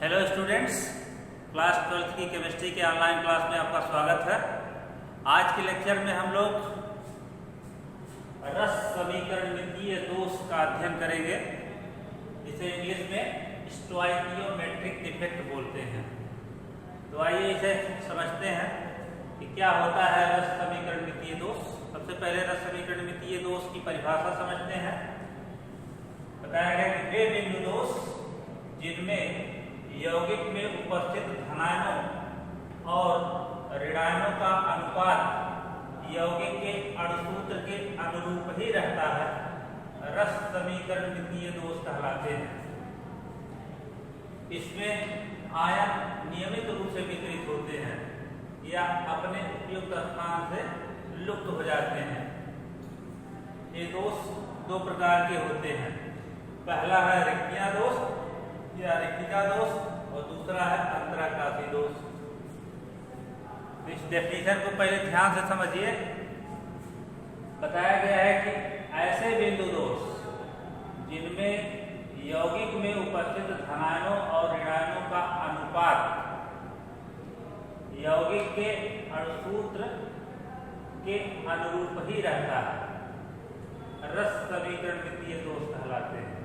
Hello students, class 12th की chemistry के online class में आपका स्वागत है। आज के लेक्चर में हम लोग रस समीकरणितीय दोष का अध्ययन करेंगे, जिसे इंग्लिश में स्टोइकियोमेट्रिक डिफेक्ट बोलते हैं। तो आइए इसे समझते हैं कि क्या होता है रस समीकरणितीय दोष। सबसे पहले रस समीकरणितीय दोष की परिभाषा समझते हैं। बताया गया कि वे बिंदु दोष जिनमें यौगिक में उपस्थित धनायनों और ऋणायनों का अनुपात यौगिक के अणुसूत्र के अनुरूप ही रहता है, रस समीकरणितीय दोष कहलाते हैं। इसमें आयन नियमित रूप से वितरित होते हैं या अपने उपयुक्त स्थान से लुप्त हो जाते हैं। ये दोष दो प्रकार के होते हैं। पहला है रिक्तियां दोष या रिक्तिका दोष और दूसरा है अंतराकाशी दोष। इस डेफिनेशन को पहले ध्यान से समझिए। बताया गया है कि ऐसे बिंदु दोष जिनमें यौगिक में उपस्थित धनायनों और ऋणायनों का अनुपात यौगिक के अणुसूत्र के अनुरूप ही रहता है, रस समीकरणितीय दोष कहलाते हैं।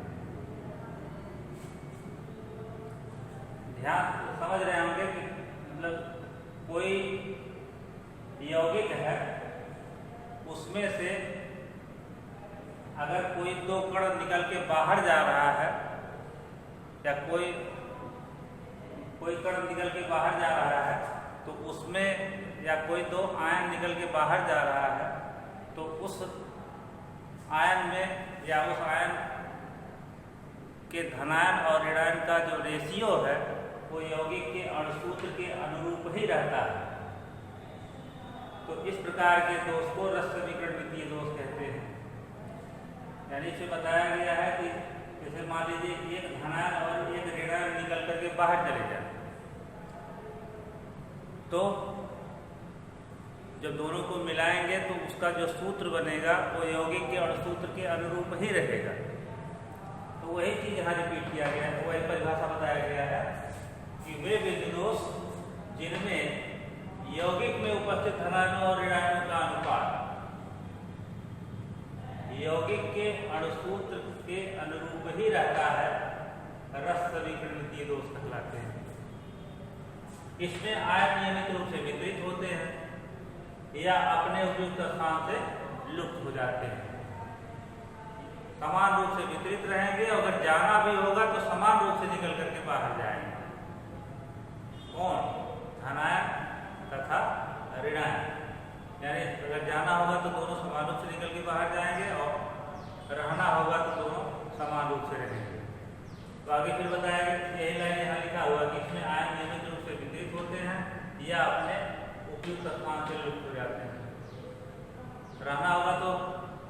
ध्यान समझ रहे होंगे कि मतलब कोई यौगिक है, उसमें से अगर कोई दो कण निकल के बाहर जा रहा है या कोई कण निकल के बाहर जा रहा है, तो उसमें या कोई दो आयन निकल के बाहर जा रहा है, तो उस आयन में या उस आयन के धनायन और ऋणायन का जो रेशियो है वो यौगिक के अणुसूत्र के अनुरूप ही रहता है। तो इस प्रकार के दोष को रस समीकरणितीय दोष कहते हैं। यानी इसमें बताया गया है कि जैसे मान लीजिए एक धनायन और एक ऋणायन निकल करके बाहर चले जाए, तो जब दोनों को मिलाएंगे तो उसका जो सूत्र बनेगा वो यौगिक के अणुसूत्र के अनुरूप ही रहेगा। तो वही चीज यहाँ रिपीट किया गया है, वही परिभाषा बताया गया है कि वे बिंदु दोष जिनमें यौगिक में उपस्थित धनायनों और ऋणायनों का अनुपात यौगिक के अणुसूत्र के अनुरूप ही रहता है, रस समीकरणितीय दोष कहलाते हैं। इसमें आयन नियमित रूप से वितरित होते हैं या अपने उपयुक्त स्थान से लुप्त हो जाते हैं। समान रूप से वितरित रहेंगे और अगर जाना भी होगा तो समान रूप से निकल करके बाहर जाएंगे। कौन? धनायन तथा ऋणायन। यानी अगर जाना होगा तो दोनों समान रूप से निकल के बाहर जाएंगे और रहना होगा तो दोनों समान रूप से रहेंगे। तो आगे फिर बताया गया, यही लाइन यहाँ लिखा हुआ कि इसमें आयन नियमित रूप से वितरित होते हैं या अपने उपयुक्त स्थान से लुप्त हो जाते हैं। रहना होगा तो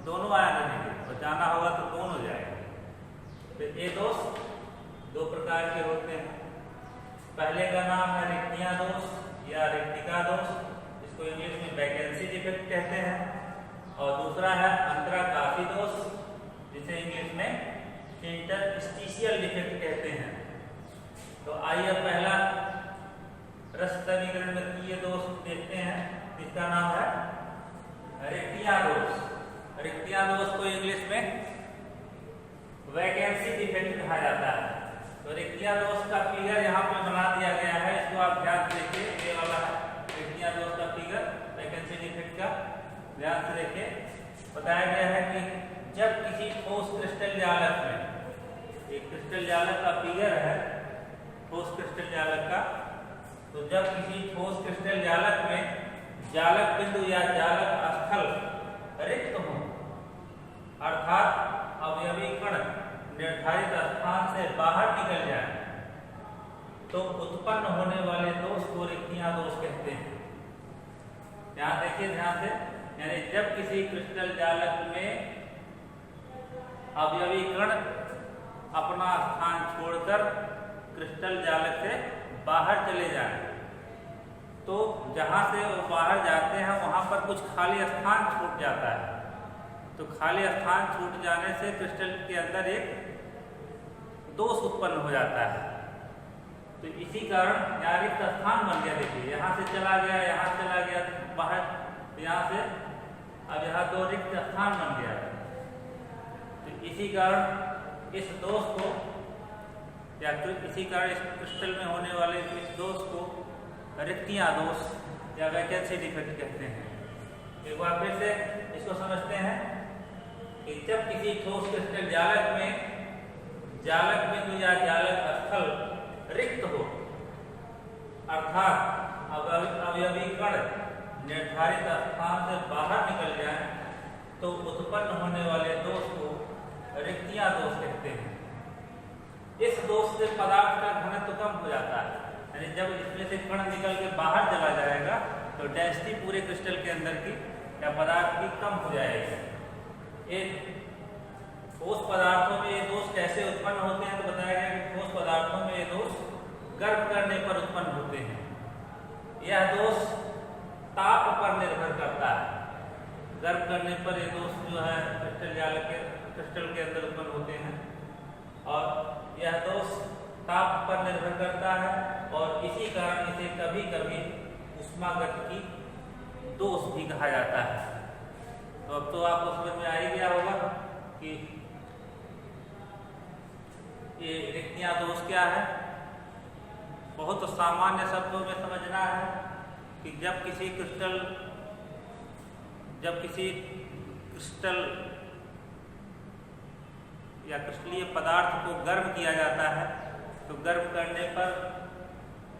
दोनों आयन रहेंगे और जाना होगा तो दोनों जाएंगे। तो ये दोष दो प्रकार के होते हैं। पहले का नाम है रिक्तियां दोष या रिक्तिका दोष, इसको इंग्लिश में वैकेंसी डिफेक्ट कहते हैं। और दूसरा है अंतराकाशी दोष, जिसे इंग्लिश में इंटरस्टिशियल डिफेक्ट कहते हैं। तो आइए पहला रस समीकरणितीय दोष देखते हैं, जिसका नाम है रिक्तियां दोष। रिक्तियां दोष को इंग्लिश में वैकेंसी डिफेक्ट कहा जाता है। तो रिक्तियां दोष का फिगर यहाँ पे बना दिया गया है, इसको आप ध्यान से देखिए। ये वाला है रिक्तियां दोष का फिगर, वैकेंसी डिफेक्ट का, ध्यान से देखिए। बताया गया है कि जब किसी ठोस क्रिस्टल जालक में, एक क्रिस्टल जालक का फिगर है ठोस क्रिस्टल जालक का, तो जब किसी ठोस क्रिस्टल जालक में जालक बिंदु या जालक स्थल रिक्त हो, अर्थात अवयवी कण निर्धारित स्थान से बाहर निकल जाए, तो उत्पन्न होने वाले दोष को रिक्तियां दोष कहते हैं। ध्यान देखिए, ध्यान से। यानी जब किसी क्रिस्टल जालक में अवयवी कण अपना स्थान छोड़कर क्रिस्टल जालक से बाहर चले जाएं, तो जहां से वो बाहर जाते हैं वहां पर कुछ खाली स्थान छूट जाता है। तो खाली स्थान छूट जाने से क्रिस्टल के अंदर एक दोष उत्पन्न हो जाता है। तो तो इसी कारण यहाँ रिक्त स्थान बन गया। देखिए यहाँ से चला गया, यहाँ चला गया बाहर, तो यहाँ से अब यहाँ 2 रिक्त स्थान बन गया। तो इसी कारण इस दोष को या इसी कारण इस क्रिस्टल में होने वाले इस दोष को रिक्तियाँ दोष या वैकेंसी डिफेक्ट कहते हैं। एक बार फिर से इसको समझते हैं कि जब किसी ठोस क्रिस्टल जालक बिंदु या जालक स्थल रिक्त हो, अर्थात अवयवी कण निर्धारित स्थान से बाहर निकल जाए, तो उत्पन्न होने वाले दोष को रिक्तियाँ दोष कहते हैं। इस दोष से पदार्थ का घनत्व कम हो जाता है, यानी जब इसमें से कण निकल के बाहर चला जाएगा तो डेंसिटी पूरे क्रिस्टल के अंदर की या पदार्थ की कम हो जाएगी। एक ठोस पदार्थों में ये दोष कैसे उत्पन्न होते हैं, तो बताया गया कि ठोस पदार्थों में ये दोष गर्म करने पर उत्पन्न होते हैं। यह दोष ताप पर निर्भर करता है। गर्म करने पर ये दोष जो है क्रिस्टल के अंदर उत्पन्न होते हैं, और यह दोष ताप पर निर्भर करता है, और इसी कारण इसे कभी कभी ऊष्मागतिकी दोष भी कहा जाता है। तो अब तो आपको समझ में आ ही गया होगा कि ये रिक्तियाँ दोष क्या है। बहुत सामान्य शब्दों में समझना है कि जब किसी क्रिस्टल या क्रिस्टलीय पदार्थ को गर्म किया जाता है, तो गर्म करने पर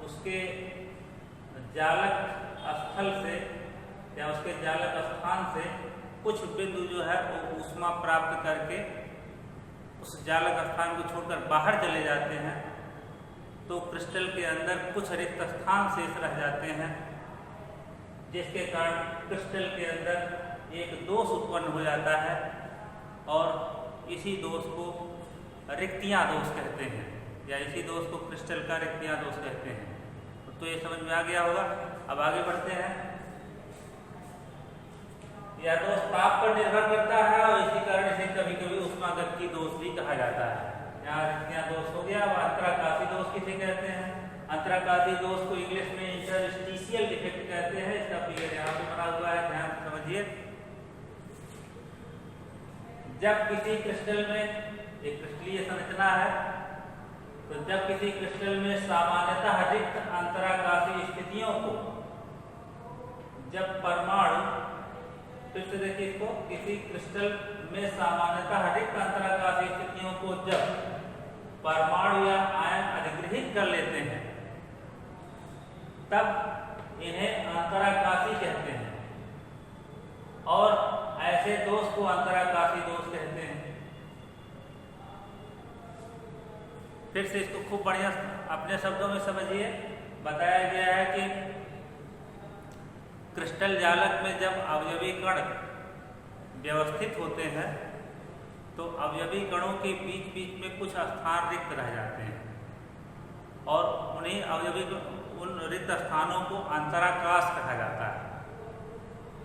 उसके जालक स्थल से या उसके जालक स्थान से कुछ बिंदु जो है वो ऊष्मा प्राप्त करके उस जालक स्थान को छोड़कर बाहर चले जाते हैं, तो क्रिस्टल के अंदर कुछ रिक्त स्थान शेष रह जाते हैं, जिसके कारण क्रिस्टल के अंदर एक दोष उत्पन्न हो जाता है, और इसी दोष को रिक्तियाँ दोष कहते हैं, या इसी दोष को क्रिस्टल का रिक्तियाँ दोष कहते हैं। तो ये समझ में आ गया होगा। अब आगे बढ़ते हैं। यह दोष ताप पर निर्भर करता है, और इसी कारण इसे कभी कभी ऊष्मागतिकी दोष भी कहा जाता है। यहाँ रिक्तियाँ दोष हो गया। अब अंतराकाशी दोष किसे कहते हैं? अंतराकाशी दोष को इंग्लिश में इंटरस्टिशियल डिफेक्ट कहते हैं। इसका फिगर यहाँ पे बना हुआ है, ध्यान से समझिए। जब किसी क्रिस्टल में एक क्रिस्टलीय संरचना है, तो जब किसी क्रिस्टल में सामान्यतः रिक्त अंतराकाशी स्थितियों को जब परमाणु, फिर से देखिए इसको, किसी क्रिस्टल में सामान्यतः रिक्त अंतराकाशी स्थितियों को जब परमाणु या आयन अधिग्रहित कर लेते हैं, तब इन्हें अंतराकाशी कहते हैं, और ऐसे दोष को अंतराकाशी दोष कहते हैं। फिर से इसको खूब बढ़िया अपने शब्दों में समझिए। बताया गया है कि क्रिस्टल जालक में जब अवयवी कण व्यवस्थित होते हैं, तो अवयवी कणों के बीच बीच में कुछ स्थान रिक्त रह जाते हैं, और उन रिक्त स्थानों को अंतराकाश कहा जाता है।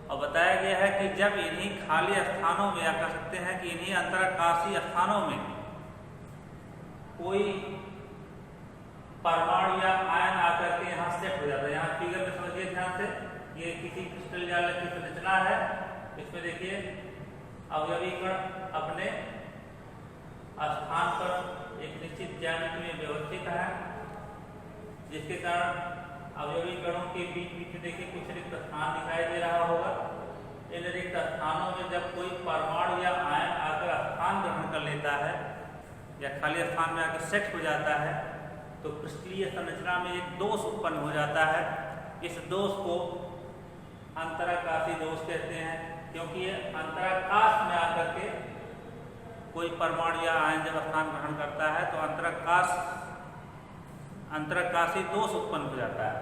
और बताया गया है कि जब इन्हीं खाली स्थानों में, या कह सकते हैं कि इन्हीं अंतराकाशी स्थानों में कोई परमाणु या आयन आकर के यहाँ सेट हो जाता है। यहाँ फिगर में समझिए ध्यान से, ये किसी क्रिस्टल जालक की संरचना है। इसमें देखिए अवयवी कण अपने स्थान पर एक निश्चित ज्यामिति में व्यवस्थित है, जिसके कारण अवयवी कणों के बीच बीच में देखिए कुछ रिक्त स्थान दिखाई दे रहा होगा। इन रिक्त स्थानों में जब कोई परमाणु या आयन आकर स्थान ग्रहण कर लेता है, या खाली स्थान में आकर सेट हो जाता है, तो क्रिस्टलीय संरचना में एक दोष उत्पन्न हो जाता है। इस दोष को अंतराकाशी दोष कहते हैं, क्योंकि ये अंतराकाश में आकर के कोई परमाणु या आयन जब स्थान ग्रहण करता है, तो अंतराकाशी दोष उत्पन्न हो जाता है।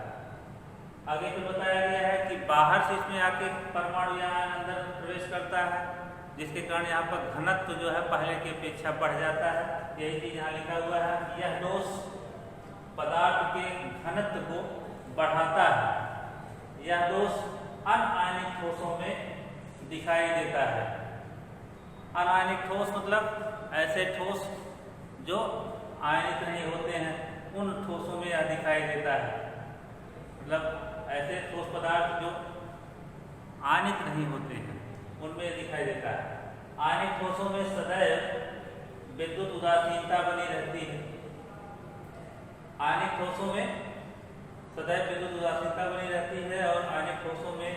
आगे तो बताया गया है कि बाहर से इसमें आके परमाणु या आयन अंदर प्रवेश करता है, जिसके कारण यहाँ पर घनत्व जो है पहले की अपेक्षा बढ़ जाता है। यही चीज यहाँ लिखा हुआ है। यह दोष पदार्थ के घनत्व को बढ़ाता है। यह दोष अनायनिक ठोसों में दिखाई देता है। अनायनिक ठोस मतलब ऐसे ठोस जो आयनित नहीं होते हैं, उन ठोसों में यह दिखाई देता है। मतलब ऐसे ठोस पदार्थ जो आयनित नहीं होते हैं उनमें दिखाई देता है। आयनिक ठोसों में सदैव विद्युत उदासीनता बनी रहती है। आयनिक ठोसों में सदैव विद्युत उदासीनता बनी रहती है और आयनिक ठोसों में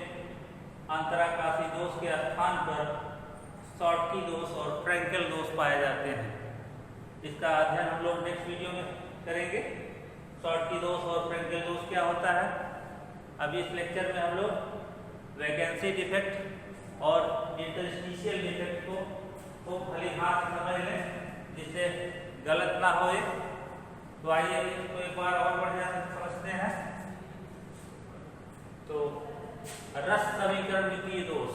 अंतराकाशी दोष के स्थान पर शॉर्टकी दोष और फ्रैंकेल दोष पाए जाते हैं। इसका अध्ययन हम लोग नेक्स्ट वीडियो में करेंगे। शॉर्टकी दोष और फ्रैंकेल दोष क्या होता है। अभी इस लेक्चर में हम लोग वैकेंसी डिफेक्ट और इंटरस्टिशियल डिफेक्ट को भली हाथ समझ लें जिससे गलत ना होए। तो आइए इसको एक बार और बढ़िया से समझते हैं। तो रस समीकरण मितीय दोष,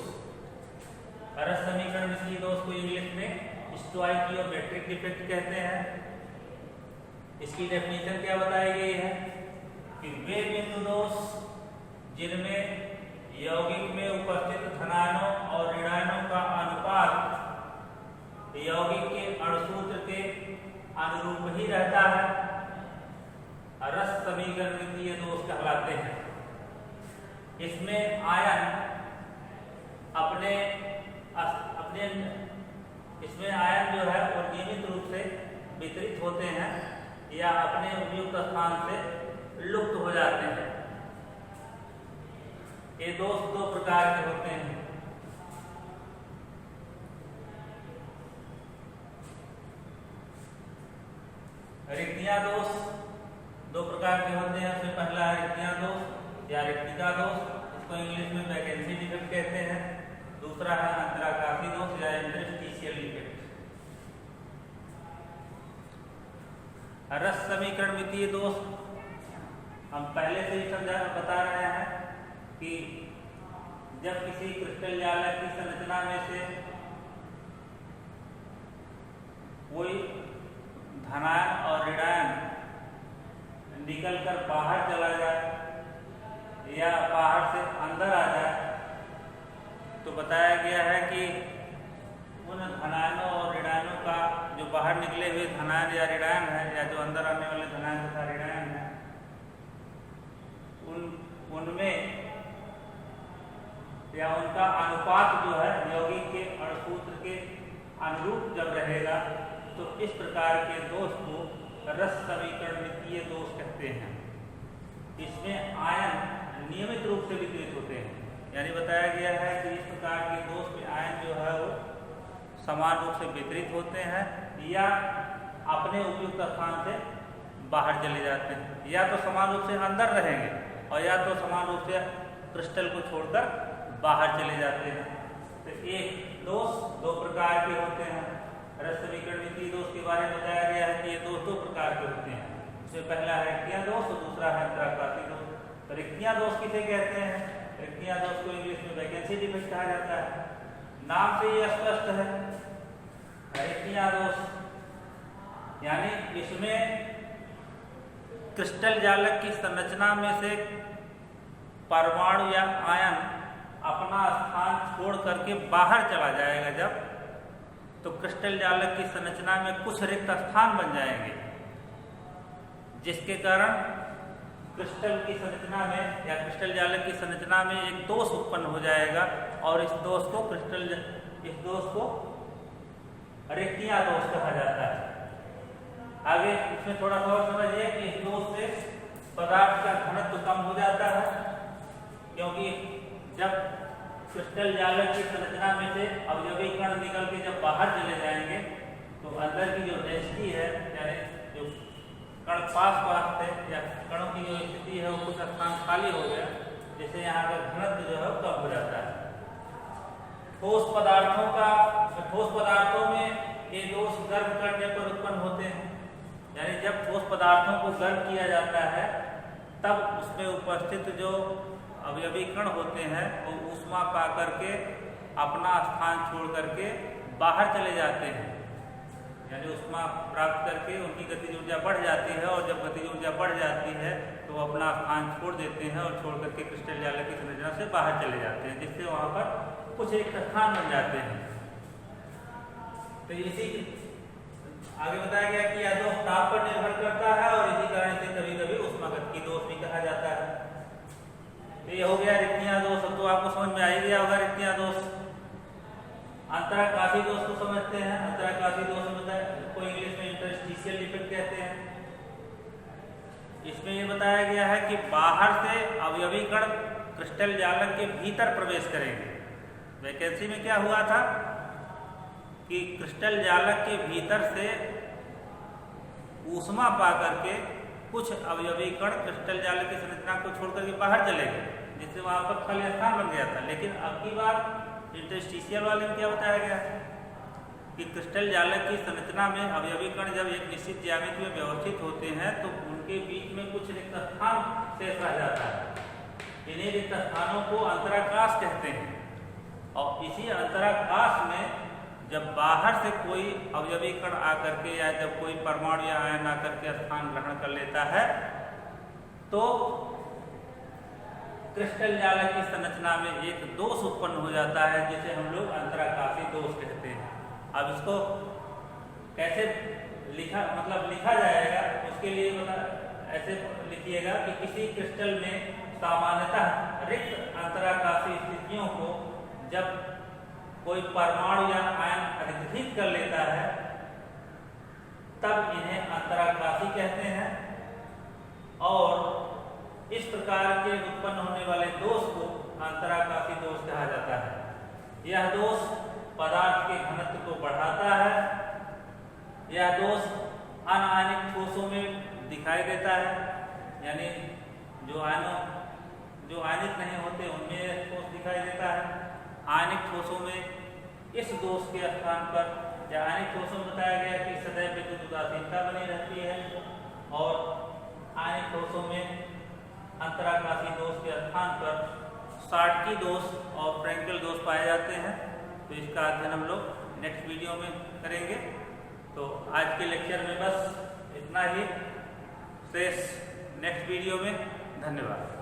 रस समीकरण मितीय दोष को इंग्लिश में स्टोइकियोमेट्रिक डिफेक्ट कहते हैं। इसकी डेफिनेशन क्या बताई गई है कि वे बिंदु दोष जिनमें यौगिक में उपस्थित धनायनों और ऋणायनों का अनुपात यौगिक के अणुसूत्र के अनुरूप ही रहता है, रस समीकरण मितीय दोष कहलाते हैं। इसमें आयन अपने इसमें आयन जो है वो नियमित रूप से वितरित होते हैं या अपने उपयुक्त स्थान से लुप्त हो जाते हैं। ये दोष दो प्रकार के होते हैं। रिक्तियां दोष दो प्रकार के होते हैं। उसमें पहला है रिक्तियां दोष या रिक्तिका दोष, इसको इंग्लिश में वैकेंसी डिफेक्ट कहते हैं। दूसरा है अंतराकाशी दोष या इंटरस्टिशियल डिफेक्ट। रस समीकरण मितीय दोष हम पहले से ही बता रहे हैं कि जब किसी क्रिस्टल जालक की संरचना में से कोई धनायन और ऋणायन निकलकर बाहर चला जाए या बाहर से अंदर आ जाए तो बताया गया है कि उन धनायनों और ऋणायनों का जो बाहर निकले हुए धनायन या ऋणायन है या जो अंदर आने वाले धनायन तथा ऋणायन है उनमें या उनका अनुपात जो है यौगिक के अणुसूत्र के अनुरूप जब रहेगा तो इस प्रकार के दोष को रस समीकरण मितीय दोष कहते हैं। इसमें आयन नियमित रूप से वितरित होते हैं, यानी बताया गया है कि इस प्रकार के दोष में आयन जो है वो समान रूप से वितरित होते हैं या अपने उपयुक्त स्थान से बाहर चले जाते हैं, या तो समान रूप से अंदर रहेंगे और या तो समान रूप से क्रिस्टल को छोड़कर बाहर चले जाते हैं। तो ये दोष दो प्रकार के होते हैं। रस समीकरण मितीय दोष के बारे में बताया गया है कि ये दोष दो प्रकार के होते हैं। इसमें पहला है रिक्तियां दोष और दूसरा है अंतराकाशी दोष। तो रिक्तियां दोष किसे कहते हैं? रिक्तियां दोष को इंग्लिश में वैकेंसी डिफेक्ट कहा जाता है। नाम से ये स्पष्ट है, रिक्तियां दोष यानी इसमें क्रिस्टल जालक की संरचना में से परमाणु या आयन अपना स्थान छोड़ करके बाहर चला जाएगा जब, तो क्रिस्टल जालक की संरचना में कुछ रिक्त स्थान बन जाएंगे जिसके कारण क्रिस्टल की संरचना में या क्रिस्टल जालक की संरचना में एक दोष उत्पन्न हो जाएगा और इस दोष को रिक्तियां दोष कहा जाता है। आगे इसमें थोड़ा सा और समझिए कि इस दोष से पदार्थ का घनत्व कम हो जाता है, क्योंकि जब क्रिस्टल जालक की संरचना में से अवयवी कण निकल के जब बाहर चले जाएंगे तो अंदर की जो डेंसिटी है यानी जो कण पास थे या कणों की जो स्थिति है वो कुछ स्थान खाली हो गया, जिससे यहाँ का घनत्व जो है कम हो जाता है। ठोस पदार्थों में ये दोष गर्म करने पर उत्पन्न होते हैं, यानी जब ठोस पदार्थों को गर्म किया जाता है तब उसमें उपस्थित जो अवयवी कण होते हैं वो ऊष्मा पा करके अपना स्थान छोड़ करके बाहर चले जाते हैं, यानी ऊष्मा प्राप्त करके उनकी गतिज ऊर्जा बढ़ जाती है और जब गतिज ऊर्जा बढ़ जाती है तो वो अपना स्थान छोड़ देते हैं और छोड़ करके क्रिस्टल जालक की संरचना से बाहर चले जाते हैं, जिससे वहाँ पर कुछ एक स्थान बन जाते हैं। तो इसी आगे बताया गया कि यह दोष ताप पर निर्भर करता है और इसी कारण से कभी कभी ऊष्मागतिकी दोष भी कहा जाता है। तो ये हो गया रिक्तियां दोष। तो आपको समझ में आ ही गया होगा रिक्तियां दोष। अंतराकाशी दोष को समझते हैं। अंतराकाशी दोष को इंग्लिश में इंटरस्टिशियल डिफेक्ट कहते हैं। इसमें ये बताया गया है कि बाहर से अवयवी कण क्रिस्टल जालक के भीतर प्रवेश करेंगे। वैकेंसी में क्या हुआ था कि क्रिस्टल जालक के भीतर से ऊष्मा पा करके कुछ अवयवी कण क्रिस्टल जालक की संरचना को छोड़कर के बाहर चले गए, जिससे वहां पर खाली स्थान बन गया था। लेकिन अब की बार इंटरस्टिशियल वाले में क्या बताया गया कि क्रिस्टल जालक की संरचना में अवयवी कण जब एक निश्चित ज्यामिति में व्यवस्थित होते हैं तो उनके बीच में कुछ रिक्त स्थान शेष रह जाता है। इन्हीं रिक्त स्थानों को अंतराकाश कहते हैं। और इसी अंतराकाश में जब बाहर से कोई अवयवी कण आकर के या जब कोई परमाणु या आयन आकर के स्थान ग्रहण कर लेता है तो क्रिस्टल जालक की संरचना में एक दोष उत्पन्न हो जाता है, जिसे हम लोग अंतराकाशी दोष कहते हैं। अब इसको कैसे लिखा जाएगा, उसके लिए ऐसे लिखिएगा कि किसी क्रिस्टल में सामान्यतः रिक्त अंतराकाशी स्थितियों को जब कोई परमाणु या आयन अधिग्रहित कर लेता है तब इन्हें अंतराकाशी कहते हैं। और इस प्रकार के उत्पन्न होने वाले दोष को अंतराकाशी दोष कहा जाता है। यह दोष पदार्थ के घनत्व को बढ़ाता है। यह दोष अनायनिक ठोसों में दिखाई देता है, यानी जो आयनिक नहीं होते उनमें यह ठोस दिखाई देता है। आयनिक ठोसों में इस दोष के स्थान पर या आयनिक ठोसों में बताया गया कि सतह पे कुछ उदासीनता बनी रहती है और आयनिक ठोसों में अंतराकाशी दोष के स्थान पर शार्टकी दोष और फ्रैंकल दोष पाए जाते हैं। तो इसका अध्ययन हम लोग नेक्स्ट वीडियो में करेंगे। तो आज के लेक्चर में बस इतना ही। शेष नेक्स्ट वीडियो में। धन्यवाद।